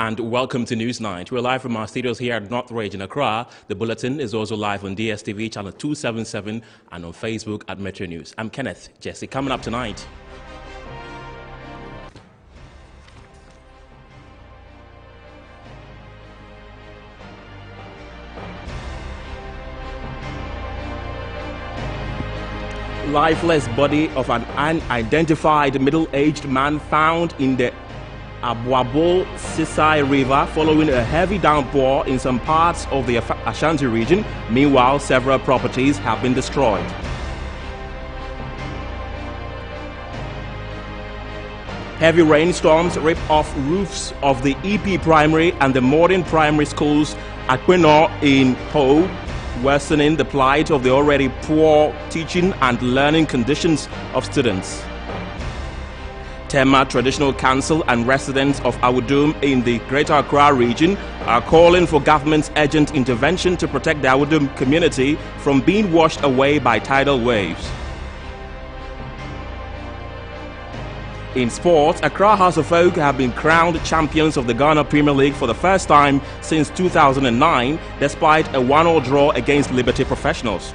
and welcome to Newsnight. We're live from our studios here at North Ridge in Accra. The bulletin is also live on DSTV channel 277 and on Facebook at Metro News. I'm Kenneth Jesse. Coming up tonight. Lifeless body of an unidentified middle-aged man found in the Abuabo Sisai River following a heavy downpour in some parts of the Ashanti region. Meanwhile, several properties have been destroyed. Heavy rainstorms rip off roofs of the EP Primary and the modern primary schools at Quino in Ho, worsening the plight of the already poor teaching and learning conditions of students. Tema Traditional Council and residents of Awudum in the Greater Accra region are calling for government's urgent intervention to protect the Awudum community from being washed away by tidal waves. In sports, Accra House of Folk have been crowned champions of the Ghana Premier League for the first time since 2009, despite a 1-1 draw against Liberty Professionals.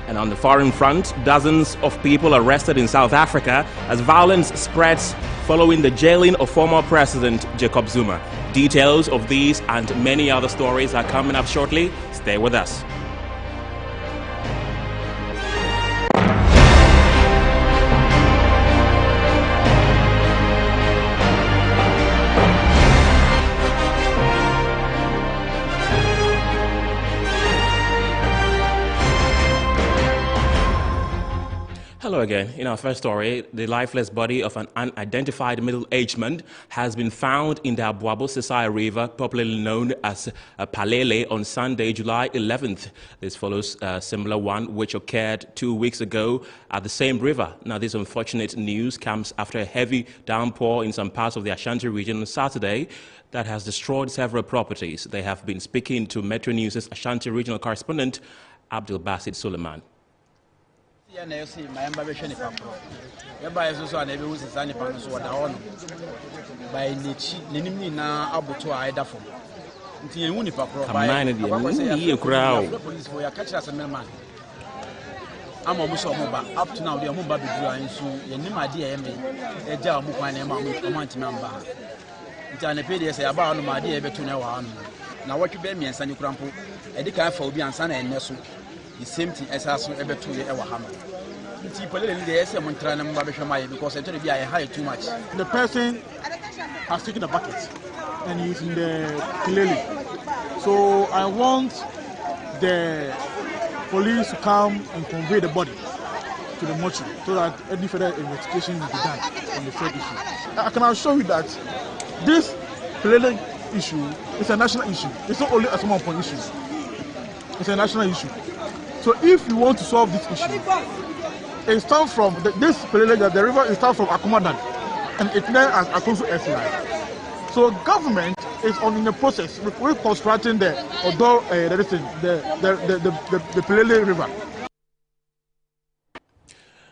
And on the foreign front, dozens of people arrested in South Africa as violence spreads following the jailing of former President Jacob Zuma. Details of these and many other stories are coming up shortly. Stay with us. Hello again. In our first story, the lifeless body of an unidentified middle-aged man has been found in the Abuabo Sisai River, popularly known as Palele, on Sunday, July 11th. This follows a similar one which occurred 2 weeks ago at the same river. Now, this unfortunate news comes after a heavy downpour in some parts of the Ashanti region on Saturday that has destroyed several properties. They have been speaking to Metro News' Ashanti regional correspondent, Abdul Basit Suleiman. The same thing as us ever 2 years ever hammer. Because it's going to be high too much. The person has taken a bucket and he's in the Kilele. So I want the police to come and convey the body to the mortuary so that any further investigation will be done on the third issue. I can assure you that this Kilele issue is a national issue. It's not only a small point issue. It's a national issue. So if you want to solve this issue, it starts from this Pelele, the river is starts from Akumadan and it then as Akonso S9. So government is in the process of reconstructing the Pelele river.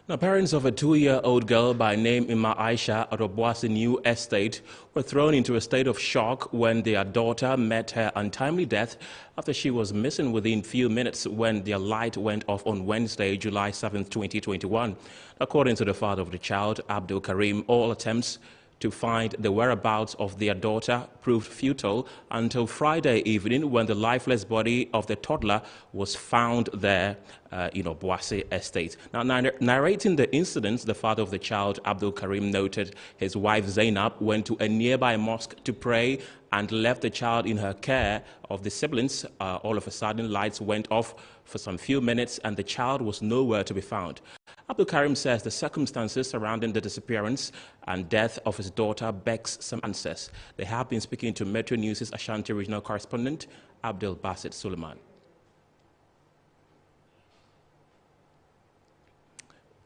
Now, parents of a 2-year-old girl by name Ima Aisha at Obuasi New Estate were thrown into a state of shock when their daughter met her untimely death after she was missing within few minutes when their light went off on Wednesday, July 7, 2021. According to the father of the child, Abdul Karim, all attempts to find the whereabouts of their daughter proved futile until Friday evening when the lifeless body of the toddler was found there in Obuasi Estate. Now, narrating the incident, the father of the child, Abdul Karim, noted his wife Zainab went to a nearby mosque to pray and left the child in her care of the siblings. All of a sudden, lights went off for some few minutes and the child was nowhere to be found. Abdul Karim says the circumstances surrounding the disappearance and death of his daughter begs some answers. They have been speaking to Metro News' Ashanti regional correspondent, Abdul Basit Suleiman.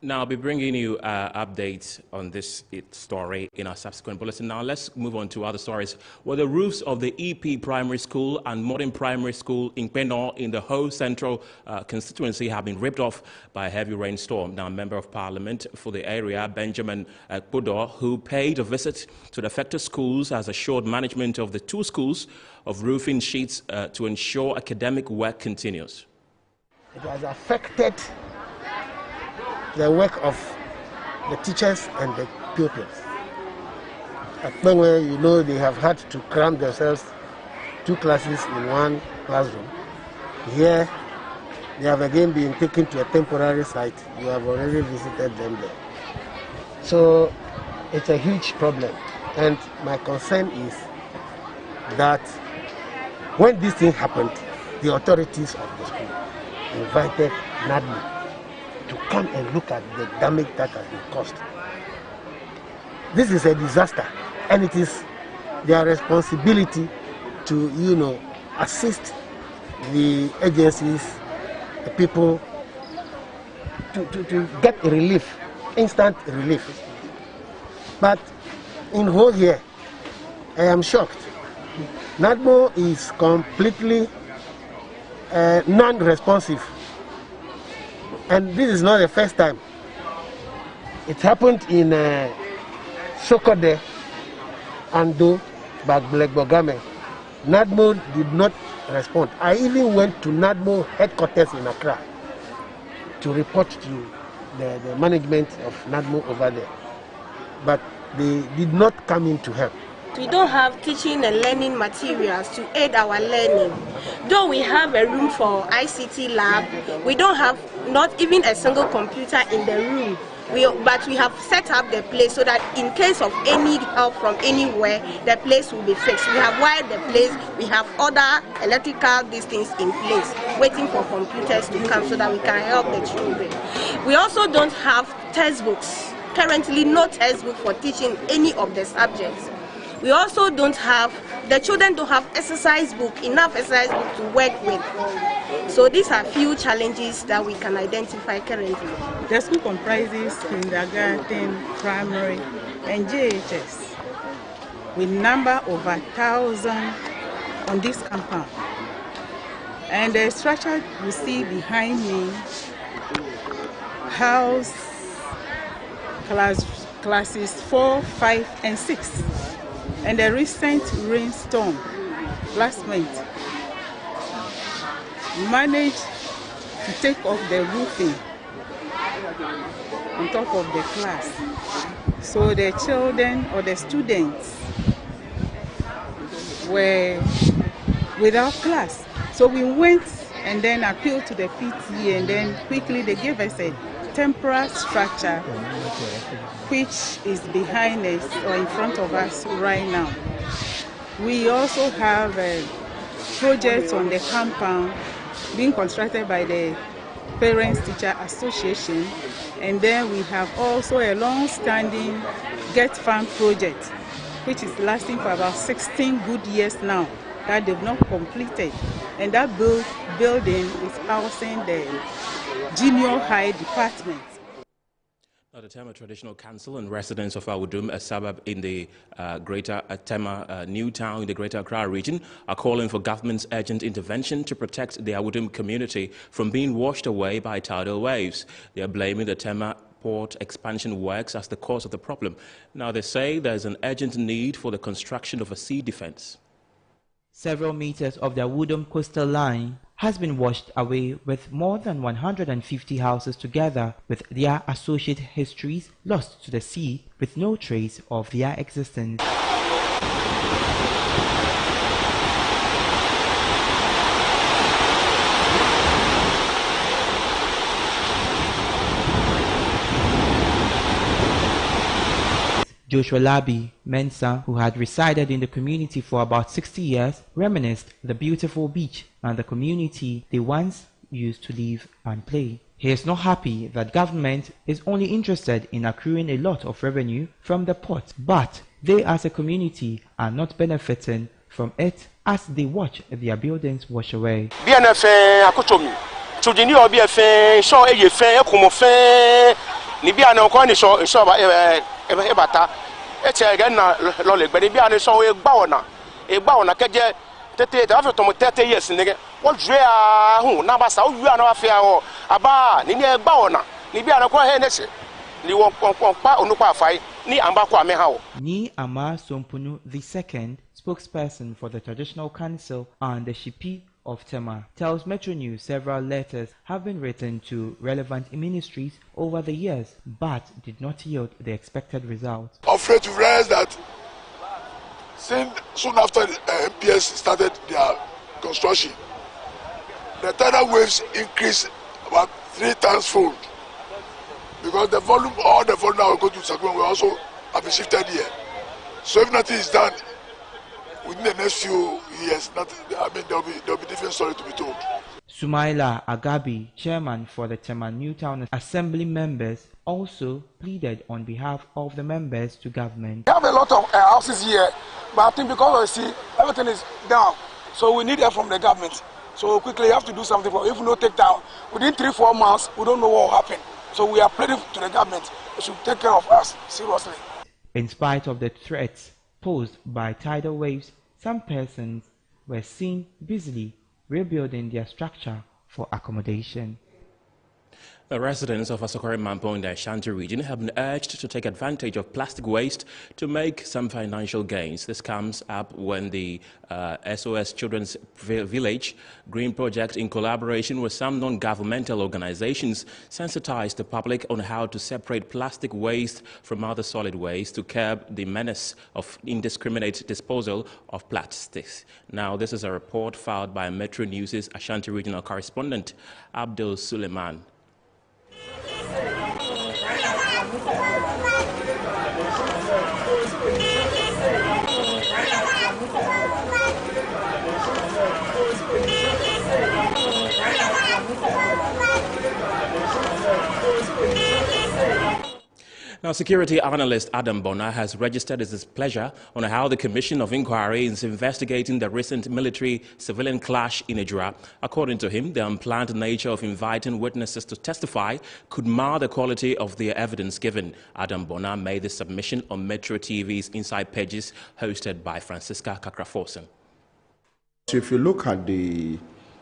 Now, I'll be bringing you updates on this story in our subsequent bulletin. Now, let's move on to other stories. Well, the roofs of the EP Primary School and Modern Primary School in Peno in the Ho Central constituency have been ripped off by a heavy rainstorm. Now, a member of parliament for the area, Benjamin Kpudo, who paid a visit to the affected schools, has assured management of the two schools of roofing sheets to ensure academic work continues. It has affected the work of the teachers and the pupils. At Benwe, you know, they have had to cram themselves 2 classes in 1 classroom. Here, they have again been taken to a temporary site. You have already visited them there. So it's a huge problem. And my concern is that when this thing happened, the authorities of the school invited NADMO to come and look at the damage that has been caused. This is a disaster, and it is their responsibility to, assist the agencies, the people, to get relief, instant relief. But in whole here, I am shocked. NADMO is completely non-responsive. And this is not the first time. It happened in Sokode, Ando, Bogame. NADMO did not respond. I even went to NADMO headquarters in Accra to report to the management of NADMO over there. But they did not come in to help. We don't have teaching and learning materials to aid our learning. Though we have a room for ICT lab, we don't have not even a single computer in the room. But we have set up the place so that in case of any help from anywhere, the place will be fixed. We have wired the place, we have other electrical things in place, waiting for computers to come so that we can help the children. We also don't have textbooks. Currently, no textbook for teaching any of the subjects. We also don't have, the children don't have enough exercise book to work with. So these are few challenges that we can identify currently. The school comprises kindergarten, primary, and JHS, with number over 1,000 on this compound. And the structure you see behind me house classes 4, 5, and 6. And the recent rainstorm last month managed to take off the roofing on top of the class. So the children or the students were without class. So we went and then appealed to the PTA, and then quickly they gave us a temporary structure which is behind us or in front of us right now. We also have projects on the compound being constructed by the Parents Teacher Association, and then we have also a long-standing Get Farm project which is lasting for about 16 good years now that they've not completed, and that building is housing the junior high department. Now, the Tema Traditional Council and residents of Awudum, a suburb in the Greater Tema New Town in the Greater Accra region, are calling for government's urgent intervention to protect the Awudum community from being washed away by tidal waves. They are blaming the Tema port expansion works as the cause of the problem. Now, they say there is an urgent need for the construction of a sea defense. Several meters of the Awudum coastal line has been washed away, with more than 150 houses together with their associated histories lost to the sea with no trace of their existence. Joshua Labi Mensah, who had resided in the community for about 60 years, reminisced the beautiful beach and the community they once used to live and play. He is not happy that government is only interested in accruing a lot of revenue from the port, but they as a community are not benefiting from it as they watch their buildings wash away. ni bia na ko ni so ba e bata e che ga na lo le gbe ni bia ni so e gba ona keje tete after to 30 years ni what dre a hu na ba sa o wi ana afia ho aba ni e gba ona ni bia na ko he ne se ni won pa onupa afai ni amba ko ame ha wo. Ni Ama Sompunu II, spokesperson for the Traditional Council and the Shipi of Tema, tells Metro News several letters have been written to relevant ministries over the years, but did not yield the expected results. Afraid to realize that soon after the MPS started their construction, the tidal waves increased about 3 times fold, because the volume, all the volume that will go to Sagwan will also have been shifted here. So if nothing is done within the next few years, there'll be different story to be told. Sumaila Agabi, chairman for the Tema Newtown Assembly members, also pleaded on behalf of the members to government. We have a lot of houses here, but I think because everything is down, so we need help from the government. So quickly, you have to do something for. If we don't take down within 3-4 months, we don't know what will happen. So we are pleading to the government. They should take care of us seriously. In spite of the threats posed by tidal waves, some persons were seen busily rebuilding their structure for accommodation. The residents of Asokore Mampo in the Ashanti region have been urged to take advantage of plastic waste to make some financial gains. This comes up when the SOS Children's Village Green Project, in collaboration with some non-governmental organizations, sensitized the public on how to separate plastic waste from other solid waste to curb the menace of indiscriminate disposal of plastics. Now, this is a report filed by Metro News' Ashanti regional correspondent, Abdul Suleiman. Now, security analyst Adam Bona has registered his displeasure on how the Commission of Inquiry is investigating the recent military-civilian clash in Ejura. According to him, the unplanned nature of inviting witnesses to testify could mar the quality of the evidence given. Adam Bona made this submission on Metro TV's Inside Pages, hosted by Francisca Kakraforsen. If you look at the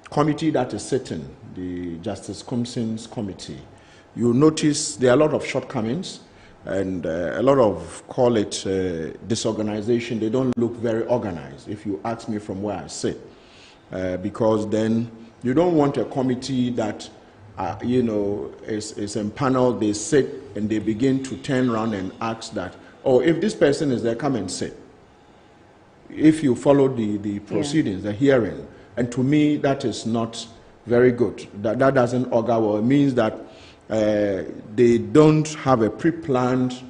committee that is sitting, the Justice Commission's committee, you notice there are a lot of shortcomings and a lot of, call it disorganization. They don't look very organized, if you ask me from where I sit. Because then you don't want a committee that, is empaneled. They sit and they begin to turn around and ask that, oh, if this person is there, come and sit. If you follow the proceedings, the hearing, and to me, that is not very good. That doesn't augur well. It means that they don't have a pre-planned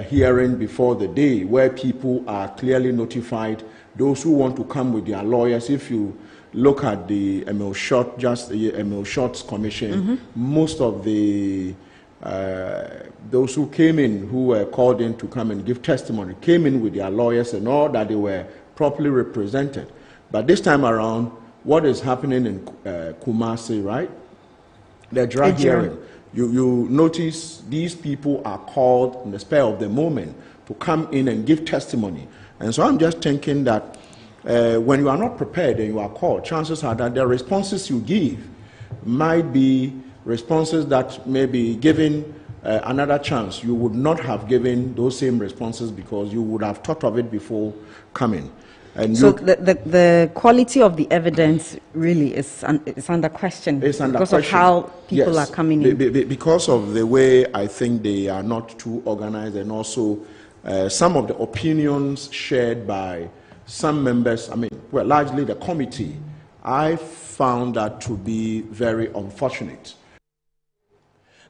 hearing before the day where people are clearly notified. Those who want to come with their lawyers, if you look at the Emil Short's commission, most of the those who came in, who were called in to come and give testimony, came in with their lawyers and all that they were properly represented. But this time around, what is happening in Kumasi, right? The drag hearing. You notice these people are called in the spur of the moment to come in and give testimony. And so I'm just thinking that when you are not prepared and you are called, chances are that the responses you give might be responses that may be given another chance. You would not have given those same responses because you would have thought of it before coming. And so the quality of the evidence really is under question. It's under because question. Of how people are coming in. Because of the way I think they are not too organized, and also some of the opinions shared by some members, largely the committee, I found that to be very unfortunate.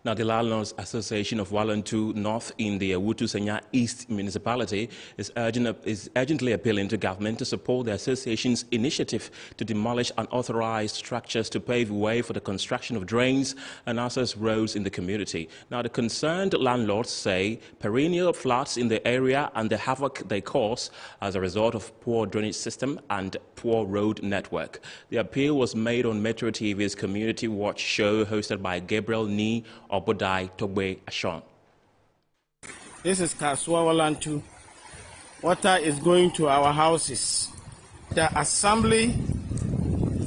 Now, the Landlords Association of Walentu North in the Wutu Senya East municipality is urgently appealing to government to support the association's initiative to demolish unauthorized structures to pave way for the construction of drains and access roads in the community. Now, the concerned landlords say perennial floods in the area and the havoc they cause as a result of poor drainage system and poor road network. The appeal was made on Metro TV's Community Watch show hosted by Gabriel Nee Obodai Togbe Ashon. This is Kasua Walantu. Water is going to our houses. The assembly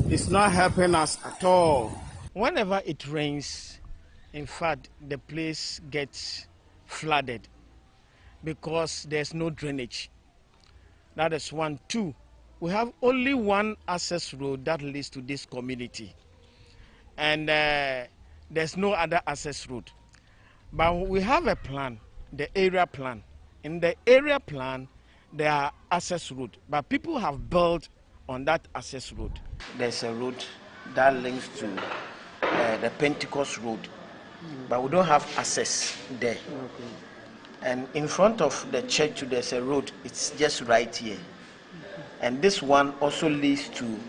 is not helping us at all. Whenever it rains, in fact, the place gets flooded because there's no drainage. That is one. Two, we have only one access road that leads to this community. And there's no other access road. But we have a plan, the area plan. In the area plan, there are access road, but people have built on that access road. There's a road that links to the Pentecost Road, but we don't have access there. Okay. And in front of the church, there's a road. It's just right here. And this one also leads to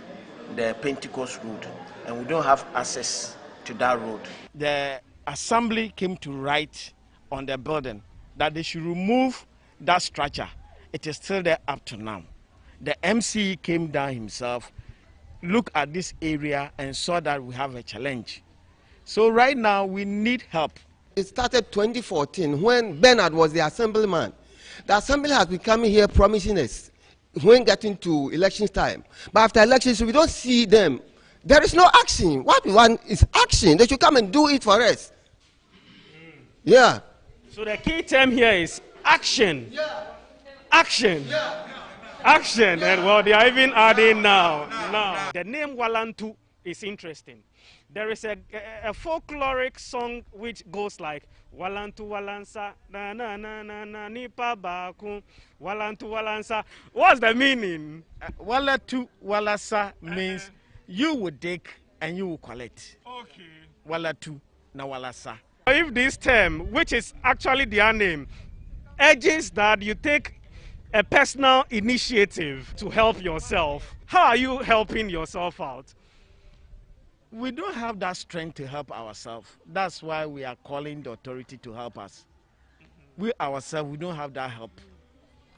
the Pentecost Road, and we don't have access to that road. The assembly came to write on the building that they should remove that structure. It is still there up to now. The MC came down himself, looked at this area and saw that we have a challenge. So right now we need help. It started 2014 when Bernard was the assemblyman. The assembly has been coming here promising us when getting to election time. But after elections, we don't see them. There is no action. What we want is action. They should come and do it for us. Yeah. So the key term here is action. Yeah. Action. Yeah. Action. Yeah. And well, they are even adding now. Now. The name Walantu is interesting. There is a folkloric song which goes like Walantu Walansa na na na na na nipa baku Walantu Walansa. What's the meaning? Walantu Walasa means you will dig and you will collect. Okay. Walantu na Walasa. If this term, which is actually their name, urges that you take a personal initiative to help yourself, how are you helping yourself out? We don't have that strength to help ourselves. That's why we are calling the authority to help us. We ourselves, we don't have that help.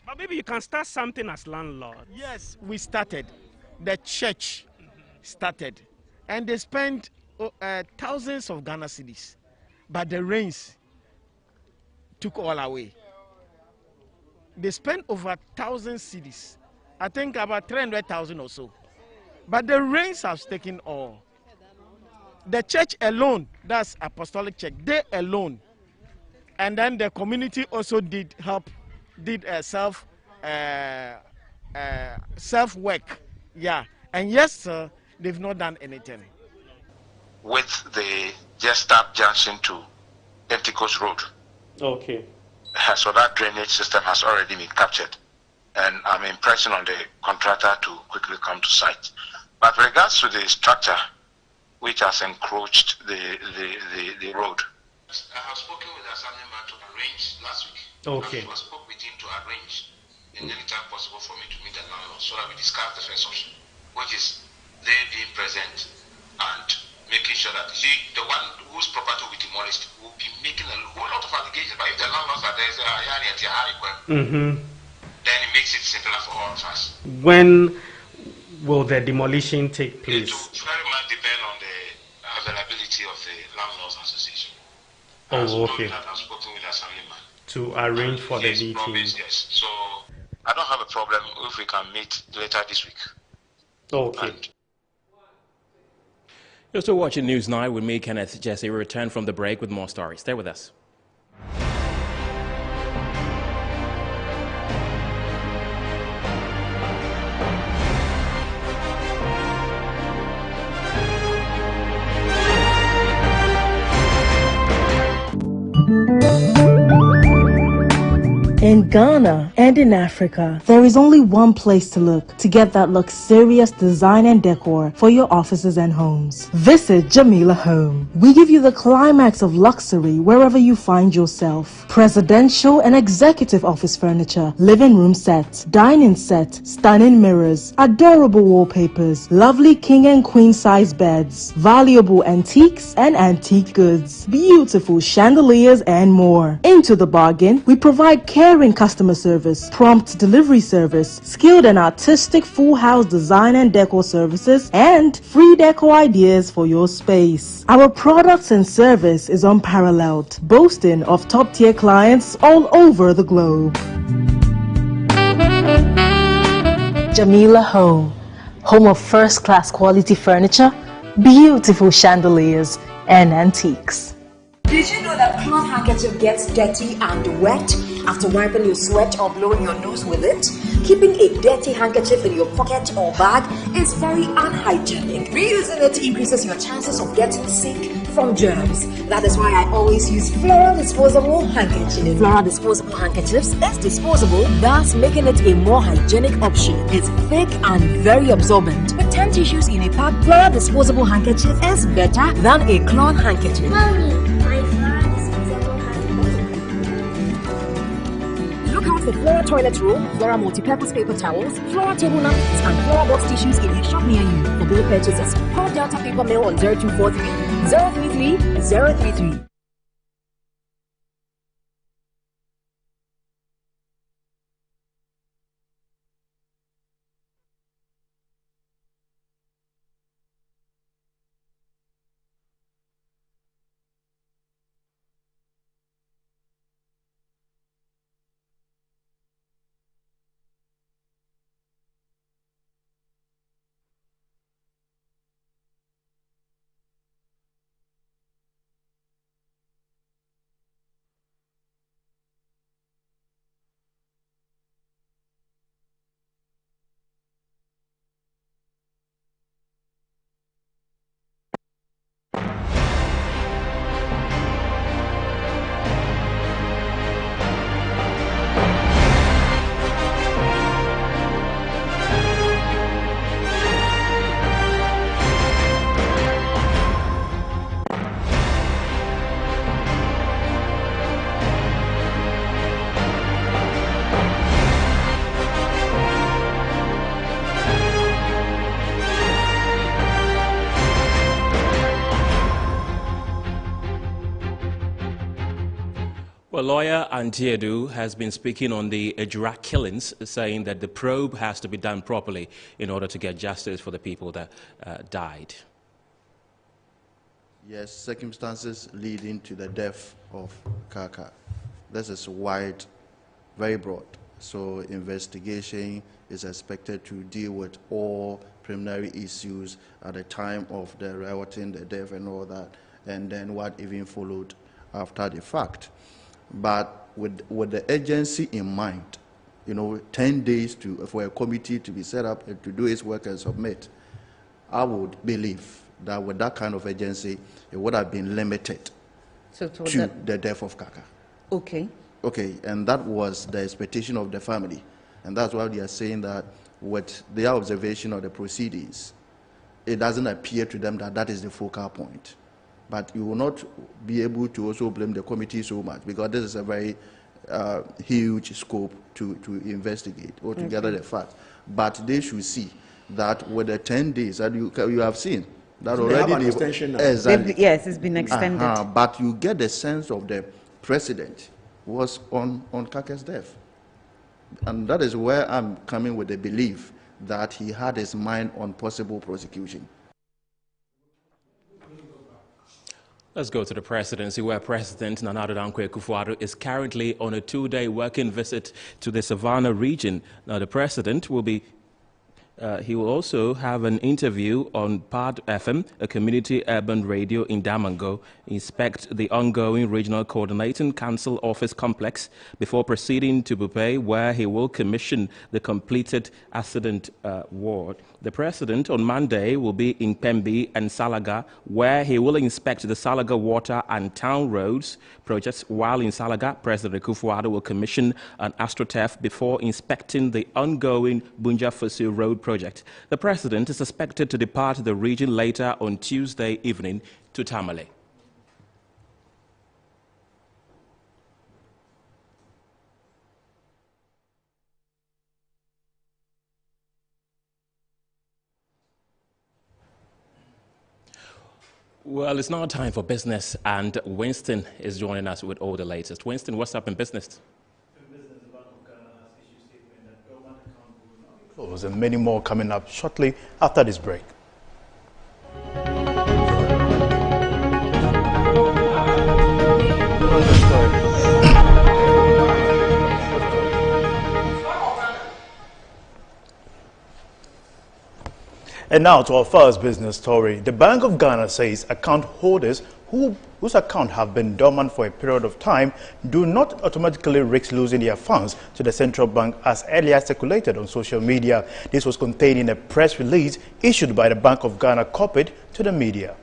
But maybe you can start something as landlord. Yes, we started. The church started. And they spent thousands of Ghana cedis. But the rains took all away. They spent over 1,000 cedis. I think about 300,000 or so. But the rains have taken all. The church alone, that's Apostolic Church, they alone. And then the community also did help, did self work. Yeah. And yes, sir, they've not done anything. With the just start junction to Pentecost Road. Okay. So that drainage system has already been captured. And I'm impressing on the contractor to quickly come to site. But with regards to the structure, which has encroached the road. I have spoken with the assemblyman to arrange last week. Okay. I spoke with him to arrange in any time possible for me to meet the landlord so that we discuss the first option, which is they being present and making sure that the one whose property will be demolished will be making a whole lot of allegations. But if the landlords are there, then it makes it simpler for all of us. When will the demolition take place? It will very much depend on the availability of the landlords association. Oh, okay. I've spoken with the assemblyman to arrange for the meeting. Yes. So I don't have a problem if we can meet later this week. Okay. You're still watching INewsNight with me, Kenneth Jesse. We return from the break with more stories. Stay with us. In Ghana and in Africa, there is only one place to look to get that luxurious design and decor for your offices and homes. Visit Jamila Home. We give you the climax of luxury wherever you find yourself. Presidential and executive office furniture, living room sets, dining set, stunning mirrors, adorable wallpapers, lovely king and queen size beds, valuable antiques and antique goods, beautiful chandeliers and more. Into the bargain, we provide care caring customer service, prompt delivery service, skilled and artistic full house design and decor services, and free decor ideas for your space. Our products and service is unparalleled, boasting of top-tier clients all over the globe. Jamila Home, home of first-class quality furniture, beautiful chandeliers, and antiques. Did you know that cloth handkerchief gets dirty and wet after wiping your sweat or blowing your nose with it? Keeping a dirty handkerchief in your pocket or bag is very unhygienic. Reusing it increases your chances of getting sick from germs. That is why I always use Flora disposable handkerchiefs. Flora disposable handkerchiefs is disposable, thus making it a more hygienic option. It's thick and very absorbent. With 10 tissues in a pack, Flora disposable handkerchief is better than a cloth handkerchief. For Flora toilet roll, Flora multi-purpose paper towels, Flora table napkins, and Flora box tissues in a shop near you. For bill purchases, call Delta Paper Mail on 0243 033 033. Well, lawyer Antiedu has been speaking on the Ejura killings, saying that the probe has to be done properly in order to get justice for the people that died. Yes, circumstances leading to the death of Kaka. This is wide, very broad. So investigation is expected to deal with all preliminary issues at the time of the rioting, the death and all that, and then what even followed after the fact. But with the agency in mind, 10 days for a committee to be set up and to do its work and submit, I would believe that with that kind of agency, it would have been limited to the death of Kaka. Okay. Okay, and that was the expectation of the family. And that's why they are saying that with their observation of the proceedings, it doesn't appear to them that that is the focal point. But you will not be able to also blame the committee so much, because this is a very huge scope to investigate or to gather the facts. But they should see that with the 10 days that you have seen, that already they have an extension now. Exactly. Yes, it's been extended. But you get the sense of the precedent was on Kaka's death. And that is where I'm coming with the belief that he had his mind on possible prosecution. Let's go to the presidency, where President Nana Addo Dankwa Akufo-Addo is currently on a 2-day working visit to the Savannah region. Now, the president will be he will also have an interview on PAD FM, a community urban radio in Damongo, inspect the ongoing Regional Coordinating Council office complex before proceeding to Bupe, where he will commission the completed accident ward. The president on Monday will be in Pembi and Salaga, where he will inspect the Salaga water and town roads projects. While in Salaga, President Akufo-Addo will commission an AstroTurf before inspecting the ongoing Bunja Fosu road project. The president is expected to depart the region later on Tuesday evening to Tamale. Well, it's now time for business, and Winston is joining us with all the latest. Winston, what's up in business? In business, And many more coming up shortly after this break. And now to our first business story. The Bank of Ghana says account holders whose account have been dormant for a period of time do not automatically risk losing their funds to the central bank as earlier circulated on social media. This was contained in a press release issued by the Bank of Ghana copied to the media.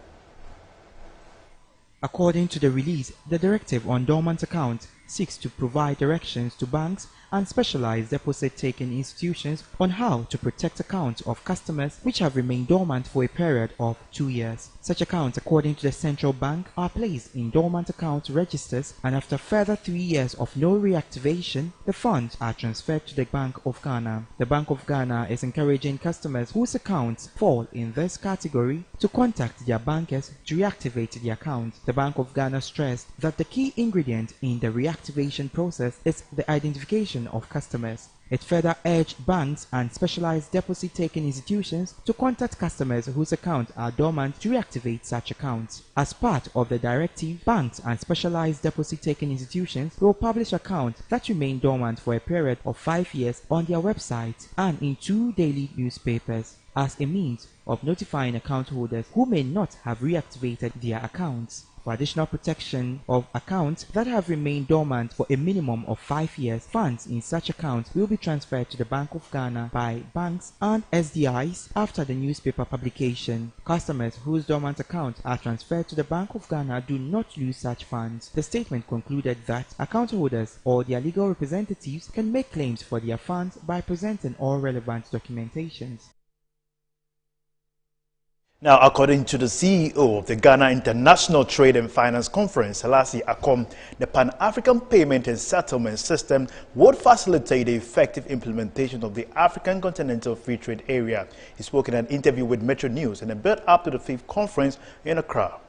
According to the release, the directive on dormant accounts seeks to provide directions to banks and specialized deposit-taking institutions on how to protect accounts of customers which have remained dormant for a period of 2 years. Such accounts, according to the central bank, are placed in dormant account registers, and after further 3 years of no reactivation, the funds are transferred to the Bank of Ghana. The Bank of Ghana is encouraging customers whose accounts fall in this category to contact their bankers to reactivate the account. The Bank of Ghana stressed that the key ingredient in the reactivation process is the identification of customers. It further urged banks and specialized deposit-taking institutions to contact customers whose accounts are dormant to reactivate such accounts. As part of the directive, banks and specialized deposit-taking institutions will publish accounts that remain dormant for a period of 5 years on their website and in 2 daily newspapers as a means of notifying account holders who may not have reactivated their accounts. For additional protection of accounts that have remained dormant for a minimum of 5 years, funds in such accounts will be transferred to the Bank of Ghana by banks and SDIs after the newspaper publication. Customers whose dormant accounts are transferred to the Bank of Ghana do not lose such funds. The statement concluded that account holders or their legal representatives can make claims for their funds by presenting all relevant documentations. Now, according to the CEO of the Ghana International Trade and Finance Conference, Selassie Akom, the Pan-African Payment and Settlement System would facilitate the effective implementation of the African Continental Free Trade Area. He spoke in an interview with Metro News in a build up to the 5th conference in Accra.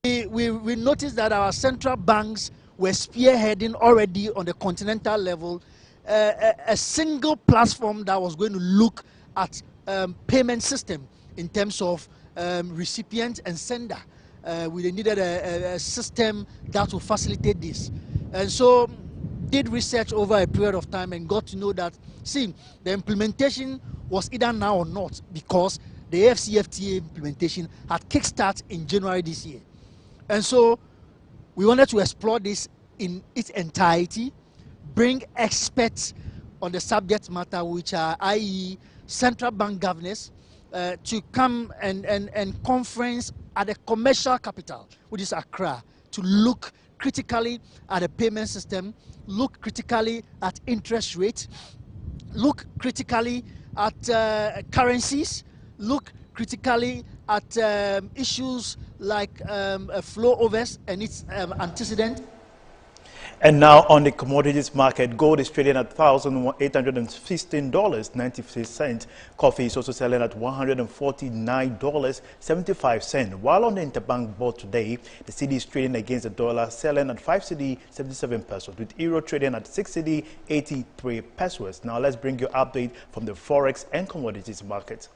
We noticed that our central banks were spearheading already on the continental level a single platform that was going to look at payment system in terms of recipient and sender. We needed a system that will facilitate this. And so did research over a period of time and got to know that, see, the implementation was either now or not, because the AFCFTA implementation had kickstart in January this year. And so we wanted to explore this in its entirety, bring experts on the subject matter, which are i.e. central bank governors, to come and conference at the commercial capital, which is Accra, to look critically at the payment system, look critically at interest rates, look critically at currencies, look critically at issues like flow overs and its antecedent. And now on the commodities market, gold is trading at $1,815.96. Coffee is also selling at $149.75. While on the interbank board today, the cedi is trading against the dollar, selling at 5 cedi 77 pesos, with euro trading at 6 cedi 83 pesos. Now let's bring you an update from the forex and commodities market.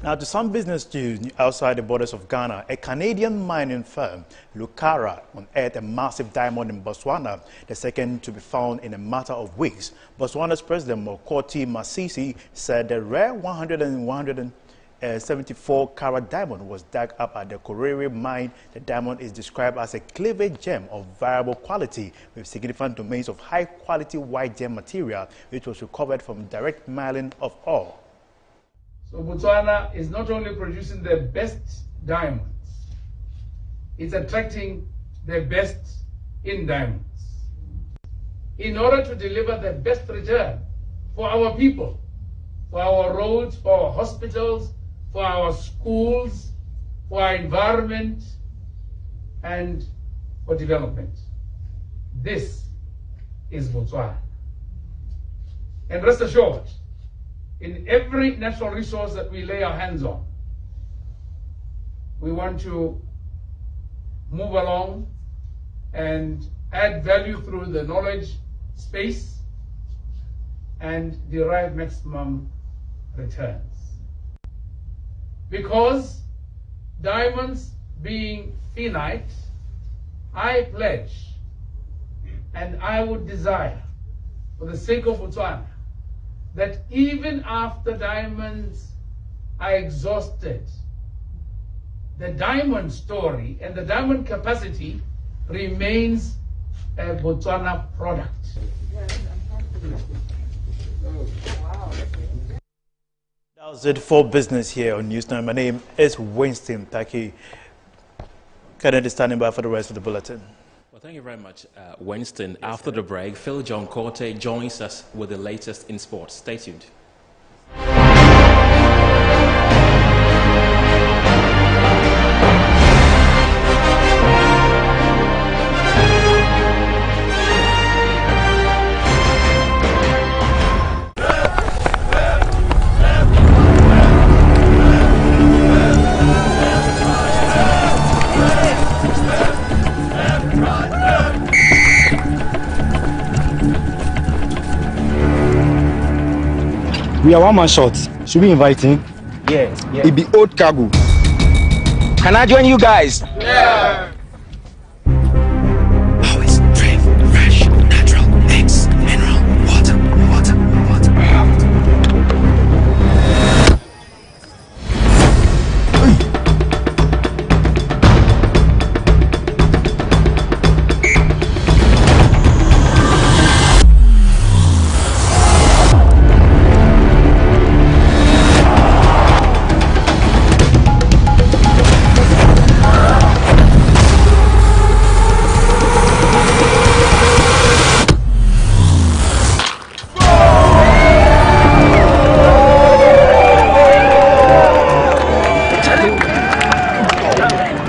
Now to some business news outside the borders of Ghana. A Canadian mining firm, Lucara, unearthed a massive diamond in Botswana, the second to be found in a matter of weeks. Botswana's President Mokoti Masisi said the rare 101 a 74-carat diamond was dug up at the Korere mine. The diamond is described as a cleavage gem of variable quality with significant domains of high-quality white gem material, which was recovered from direct milling of ore. So Botswana is not only producing the best diamonds, it's attracting the best in diamonds. In order to deliver the best return for our people, for our roads, for our hospitals, for our schools, for our environment, and for development. This is Botswana. And rest assured, in every natural resource that we lay our hands on, we want to move along and add value through the knowledge space and derive maximum returns. Because diamonds being finite, I pledge and I would desire, for the sake of Botswana, that even after diamonds are exhausted, the diamond story and the diamond capacity remains a Botswana product. That was it for business here on NewsNight. My name is Winston Taki. Kennedy standing by for the rest of the bulletin. Well, thank you very much, Winston. After the break, Phil John Corte joins us with the latest in sports. Stay tuned. We are one man short. Should we invite him? Yeah. It be old cargo. Can I join you guys? Yeah. Always drink fresh, natural, eggs, mineral, water.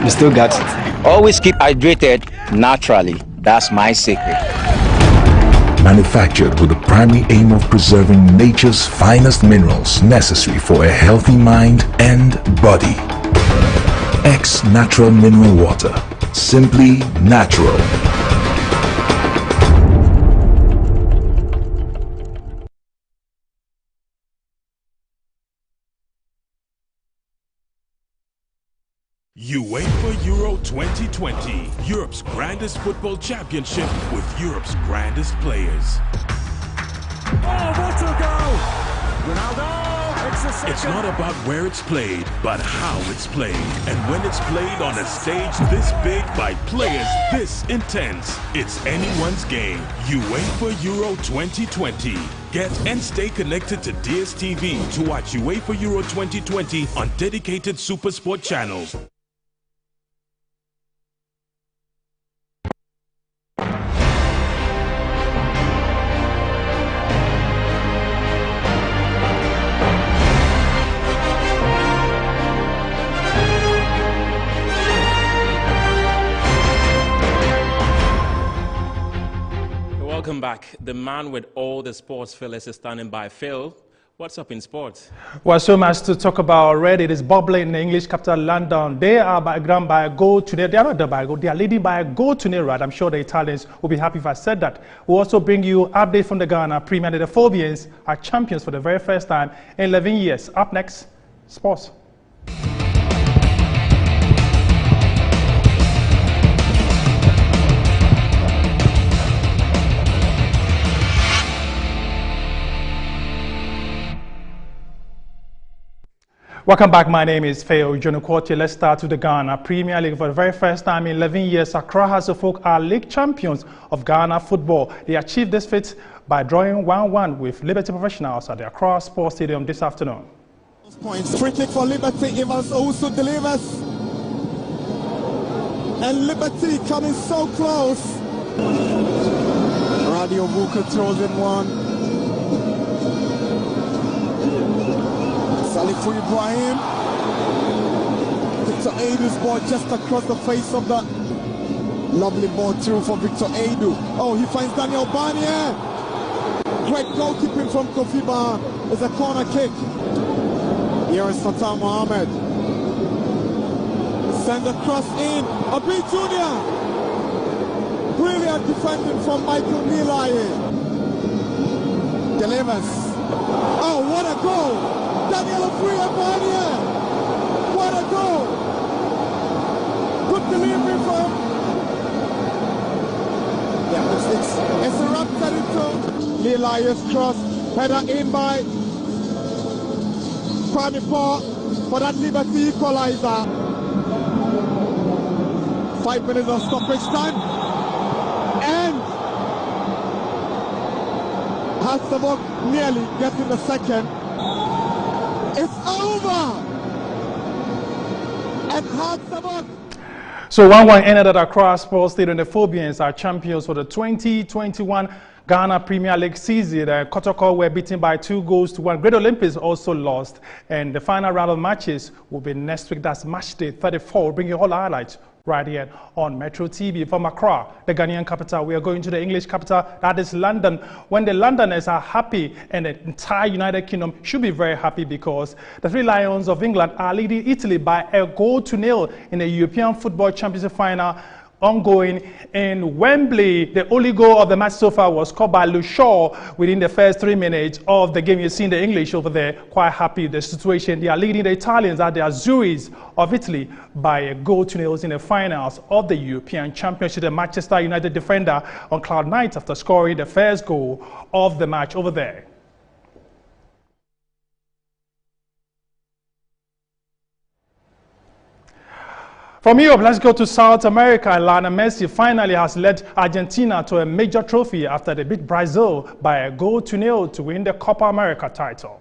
You still got it. Always keep hydrated naturally. That's my secret. Manufactured with the primary aim of preserving nature's finest minerals necessary for a healthy mind and body. X Natural Mineral Water. Simply natural. UEFA Euro 2020, Europe's grandest football championship with Europe's grandest players. Oh, what a goal! Ronaldo, it's the second. It's not about where it's played, but how it's played. And when it's played on a stage this big by players this intense, it's anyone's game. UEFA Euro 2020. Get and stay connected to DSTV to watch UEFA Euro 2020 on dedicated SuperSport channels. Welcome back. The man with all the sports fillers is standing by. Phil, what's up in sports? Well, so much to talk about already. It is bubbling in the English capital, London. They are background by a goal to nil. They are not the by a goal. They are leading by a goal to nil. Right? I'm sure the Italians will be happy if I said that. We'll also bring you update from the Ghana Premier. The Phobians are champions for the very first time in 11 years. Up next, sports. Welcome back. My name is Feo Jonukwoti. Let's start with the Ghana Premier League. For the very first time in 11 years, Accra Hearts of Oak are league champions of Ghana football. They achieved this feat by drawing 1-1 with Liberty Professionals at the Accra Sports Stadium this afternoon. Points. Free kick for Liberty. Evans also delivers. And Liberty coming so close. Radio Buka throws in one. Salifou Ibrahim. Victor Aidu's ball just across the face of the lovely ball through for Victor Aidu. Oh, he finds Daniel Barnier. Great goalkeeping from Kofi Ba. It's a corner kick. Here is Fatah Mohamed. Send a cross in. Abi Jr. Brilliant defending from Michael Nilaye. Delivers. Oh, what a goal! Daniel Ofria Barnier. What a goal! Good delivery from. Yeah, it's erupted into Nilaye's cross. Header in by Kwame Paul for that Liberty equalizer. 5 minutes of stoppage time. And Hasselhoff nearly getting the second. It's over! And Hasselhoff. So 1-1 ended at Accra Sports Stadium. The Phobians are champions for the 2021 Ghana Premier League season. Kotoko were beaten by 2-1. Great Olympics also lost. And the final round of matches will be next week. That's match day 34. We'll bring you all the highlights right here on Metro TV. From Accra, the Ghanaian capital, we are going to the English capital, that is London. When the Londoners are happy, and the entire United Kingdom should be very happy, because the Three Lions of England are leading Italy by 1-0 in the European Football Championship final ongoing in Wembley. The only goal of the match so far was scored by Lushore within the first 3 minutes of the game. You've seen the English over there quite happy with the situation. They are leading the Italians at the Azzurris of Italy by 1-0 in the finals of the European Championship. The Manchester United defender on cloud 9 after scoring the first goal of the match over there. From Europe, let's go to South America. Lionel Messi finally has led Argentina to a major trophy after they beat Brazil by 1-0 to win the Copa America title.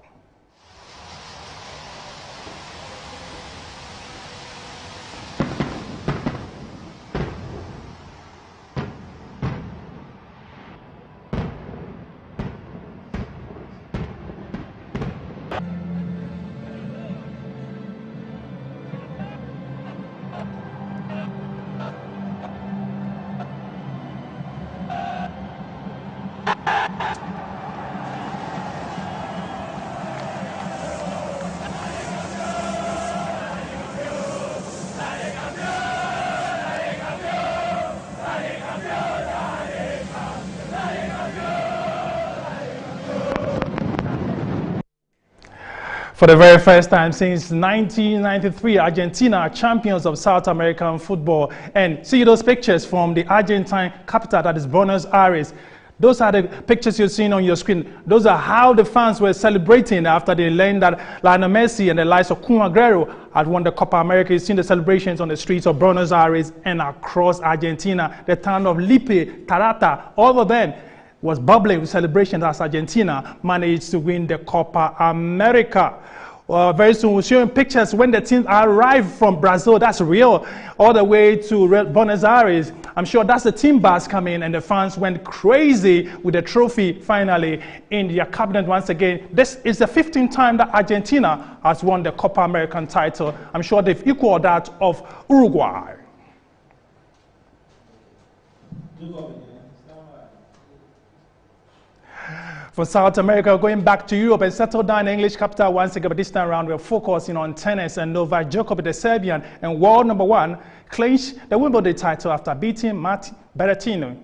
For the very first time since 1993, Argentina are champions of South American football. And see those pictures from the Argentine capital, that is Buenos Aires. Those are the pictures you're seeing on your screen. Those are how the fans were celebrating after they learned that Lionel Messi and the likes of Kun Agüero had won the Copa America. You've seen the celebrations on the streets of Buenos Aires and across Argentina. The town of Lipe, Tarata, all of them was bubbling with celebrations as Argentina managed to win the Copa America. Very soon we'll show you pictures when the team arrived from Brazil. That's real. All the way to Buenos Aires. I'm sure that's the team bus coming, and the fans went crazy with the trophy finally in their cabinet once again. This is the 15th time that Argentina has won the Copa American title. I'm sure they've equaled that of Uruguay. For South America, going back to Europe and settle down in the English capital once again, but this time around we're focusing on tennis, and Novak Djokovic, the Serbian and world #1, clinched the Wimbledon title after beating Matt Berrettini.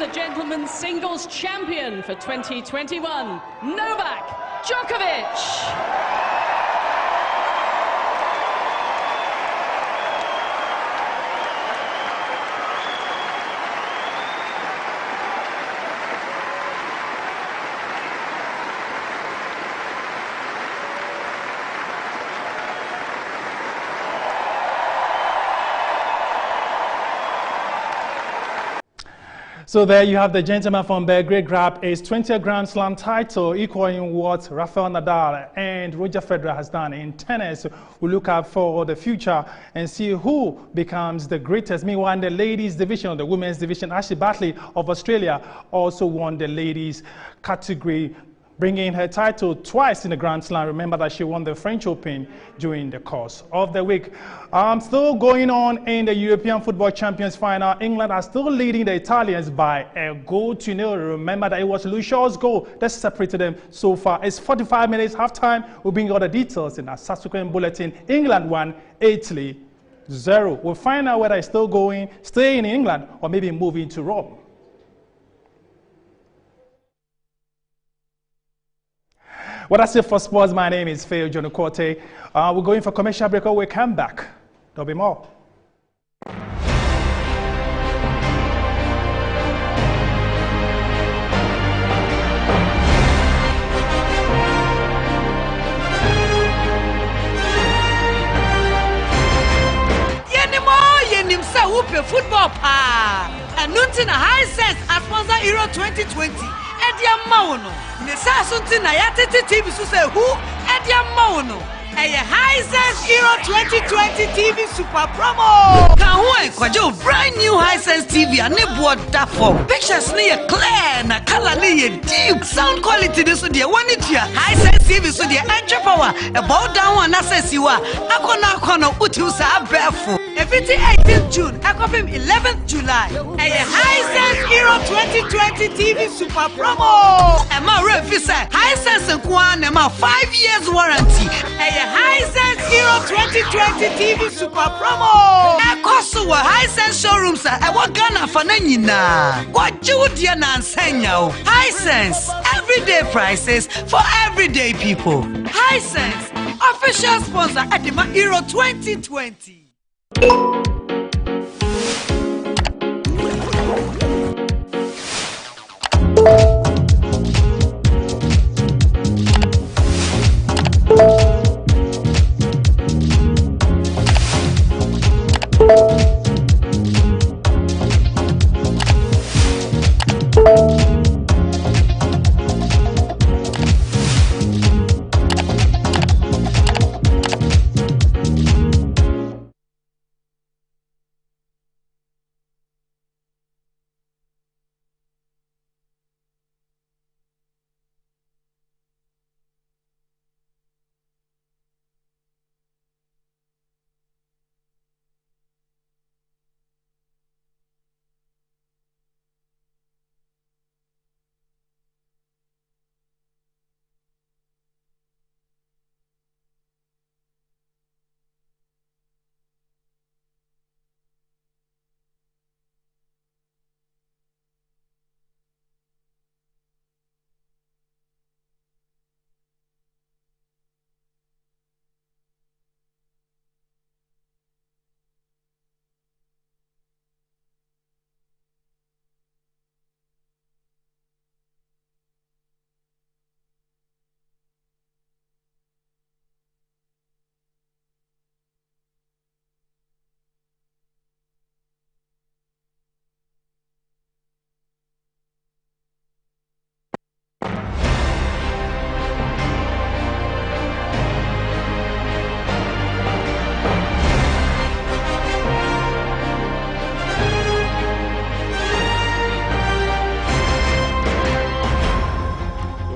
the gentlemen's singles champion for 2021, Novak Djokovic. So there you have the gentleman from Belgrade grab his 20th Grand Slam title, equaling what Rafael Nadal and Roger Federer has done in tennis. We'll look out for the future and see who becomes the greatest. Meanwhile, in the ladies division, or the women's division, Ashley Bartley of Australia also won the ladies category, bringing her title twice in the Grand Slam. Remember that she won the French Open during the course of the week. Still going on in the European Football Champions final, England are still leading the Italians by a goal to nil. Remember that it was Luke Shaw's goal that separated them so far. It's 45 minutes halftime. We'll bring all the details in our subsequent bulletin. England won, Italy 0. We'll find out whether it's still staying in England or maybe moving to Rome. Well, that's it for sports. My name is Faye John Okote. We're going for commercial break. When we come back, there'll be more. Football pa and nothing a high sense as sponsor Euro 2020 Edia Mauno Nesa Sunti na Yatete TV so say who Edia Mauno a high sense Euro 2020 TV super promo can who brand new high sense TV and board that for pictures near clear na color near deep sound quality this so dear one it here high sense TV so dear entry power about down one access you are akona utusa barefoot. If it's 18th June, I call him 11th July. A Hisense Euro 2020 TV super promo. And my review said Hisense and Kwan and my 5 years warranty. A Hisense Euro 2020 TV super promo. I cost a Hisense showrooms. I want Ghana for Nanina. What you would you not say now? Hisense, everyday prices for everyday people. Hisense, official sponsor at the Euro 2020.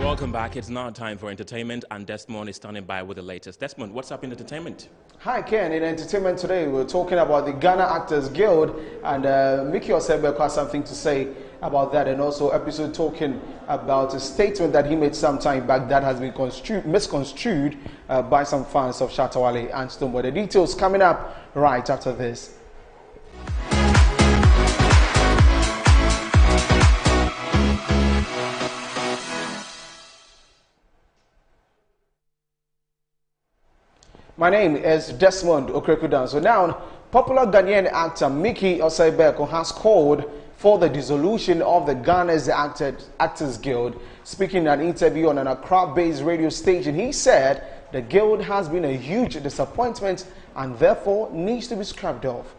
Welcome back. It's now time for entertainment, and Desmond is standing by with the latest. Desmond, what's up in entertainment? Hi, Ken. In entertainment today, we're talking about the Ghana Actors Guild, and Mickey Osebeko has something to say about that, and also episode talking about a statement that he made some time back that has been misconstrued by some fans of Shatawale and Stone. But the details coming up right after this. My name is Desmond Okrekudan. So now, popular Ghanaian actor Mickey Osei-Beko has called for the dissolution of the Ghana's Actors Guild. Speaking in an interview on an Accra-based radio station, he said the guild has been a huge disappointment and therefore needs to be scrapped off.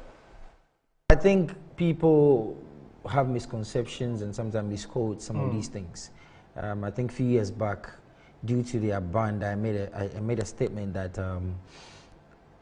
I think people have misconceptions and sometimes misquote some of these things. I think a few years back, due to their band, I made a statement that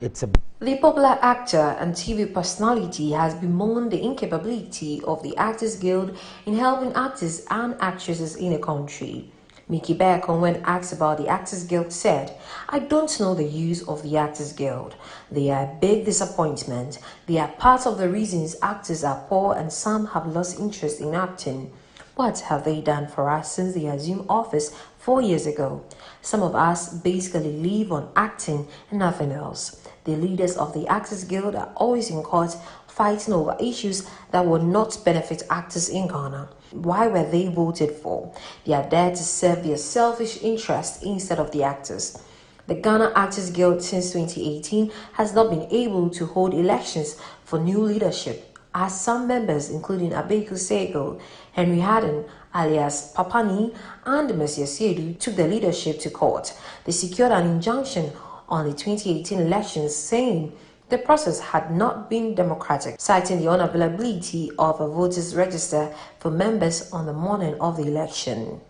it's a... The popular actor and TV personality has bemoaned the incapability of the Actors Guild in helping actors and actresses in the country. Mickey Beko, when asked about the Actors Guild, said, "I don't know the use of the Actors Guild. They are a big disappointment. They are part of the reasons actors are poor and some have lost interest in acting. What have they done for us since they assumed office 4 years ago? Some of us basically live on acting and nothing else. The leaders of the Actors Guild are always in court fighting over issues that would not benefit actors in Ghana. Why were they voted for? They are there to serve their selfish interests instead of the actors." The Ghana Actors Guild since 2018 has not been able to hold elections for new leadership, as some members, including Abeku Sego, Henry Haddon, alias Papani, and Monsieur Siedu, took the leadership to court. They secured an injunction on the 2018 elections, saying the process had not been democratic, citing the unavailability of a voters' register for members on the morning of the election.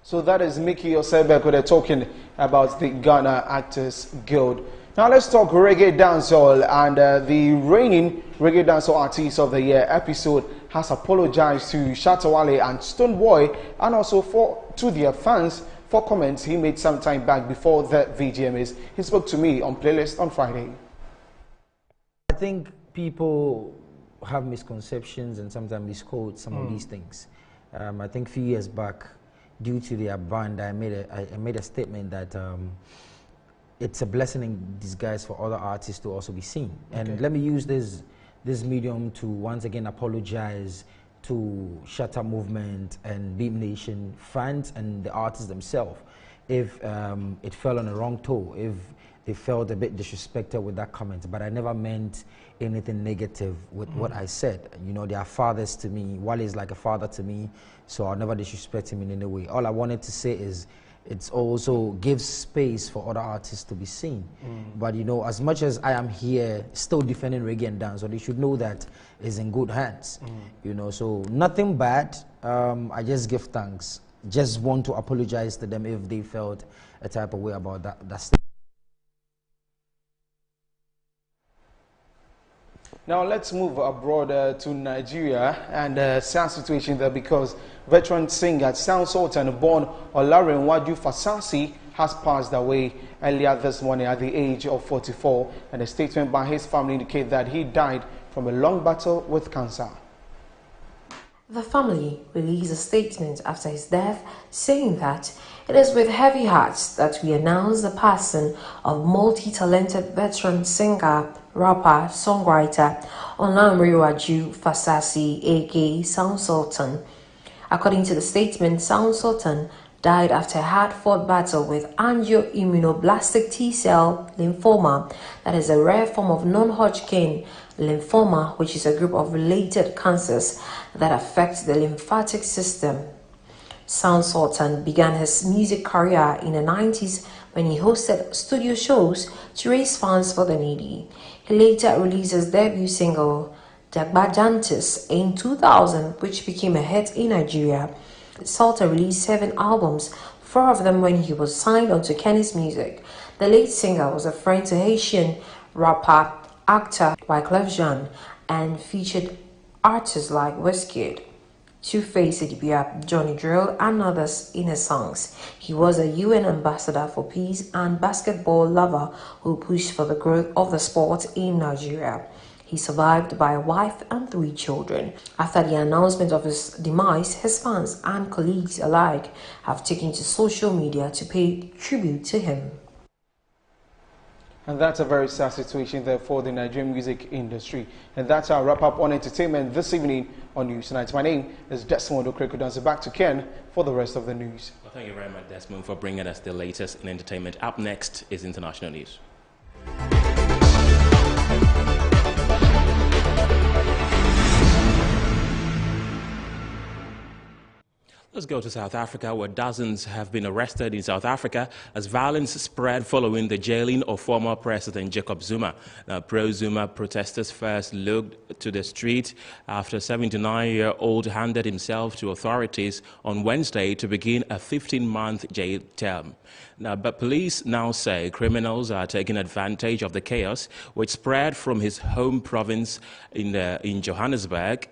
So that is Mickey Osei-Beko. They're talking about the Ghana Actors Guild. Now let's talk reggae dancehall, and the reigning reggae dancehall artist of the year episode has apologized to Shatawale and Stonebwoy, and also to their fans for comments he made some time back before the VGMAs. He spoke to me on Playlist on Friday. I think people have misconceptions and sometimes misquote some of these things. I think a few years back, due to their band, I made a statement that it's a blessing in disguise for other artists to also be seen. And let me use this medium to once again apologize to Shut Up Movement and Beat Nation fans and the artists themselves if it fell on the wrong toe, if they felt a bit disrespected with that comment. But I never meant anything negative with what I said. You know, they are fathers to me. Wale is like a father to me, so I'll never disrespect him in any way. All I wanted to say is it's also gives space for other artists to be seen. But you know, as much as I am here still defending reggae and dance, so they should know that it's in good hands. You know, so nothing bad. I just give thanks. Just want to apologize to them if they felt a type of way about that statement. Now let's move abroad to Nigeria and sad situation there, because veteran singer Sound Sultan born Olarenwaju Fasasi has passed away earlier this morning at the age of 44, and a statement by his family indicates that he died from a long battle with cancer. The family released a statement after his death saying that it is with heavy hearts that we announce the passing of multi-talented veteran singer, rapper, songwriter Olarenwaju Fasasi, aka Sound Sultan. According to the statement, Sound Sultan died after a hard-fought battle with angioimmunoblastic T-cell lymphoma, that is a rare form of non-Hodgkin lymphoma, which is a group of related cancers that affect the lymphatic system. Sound Sultan began his music career in the 90s when he hosted studio shows to raise funds for the needy. He later released his debut single, Jagbajantis, in 2000, which became a hit in Nigeria. Sultan released 7 albums, 4 of them when he was signed onto Kenny's Music. The lead singer was a friend to Haitian rapper, actor Wyclef Jean, and featured artists like Wizkid, Two-Face Idibia, Johnny Drill, and others in his songs. He was a UN ambassador for peace and basketball lover who pushed for the growth of the sport in Nigeria. He survived by a wife and 3 children. After the announcement of his demise, his fans and colleagues alike have taken to social media to pay tribute to him. And that's a very sad situation there for the Nigerian music industry. And that's our wrap up on entertainment this evening on NewsNight. My name is Desmond Okreku. Back to Ken for the rest of the news. Well, thank you very much, Desmond, for bringing us the latest in entertainment. Up next is international news. Let's go to South Africa, where dozens have been arrested in South Africa as violence spread following the jailing of former President Jacob Zuma. Now, pro-Zuma protesters first looked to the street after a 79-year-old handed himself to authorities on Wednesday to begin a 15-month jail term. Now, but police now say criminals are taking advantage of the chaos which spread from his home province in Johannesburg.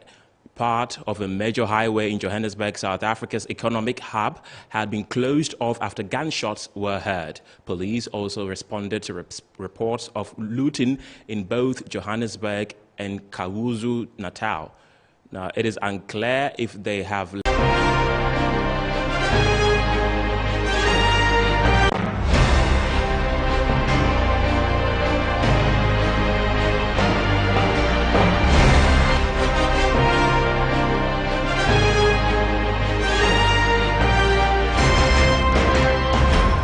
Part of a major highway in Johannesburg, South Africa's economic hub, had been closed off after gunshots were heard. Police also responded to reports of looting in both Johannesburg and KwaZulu-Natal. Now, it is unclear if they have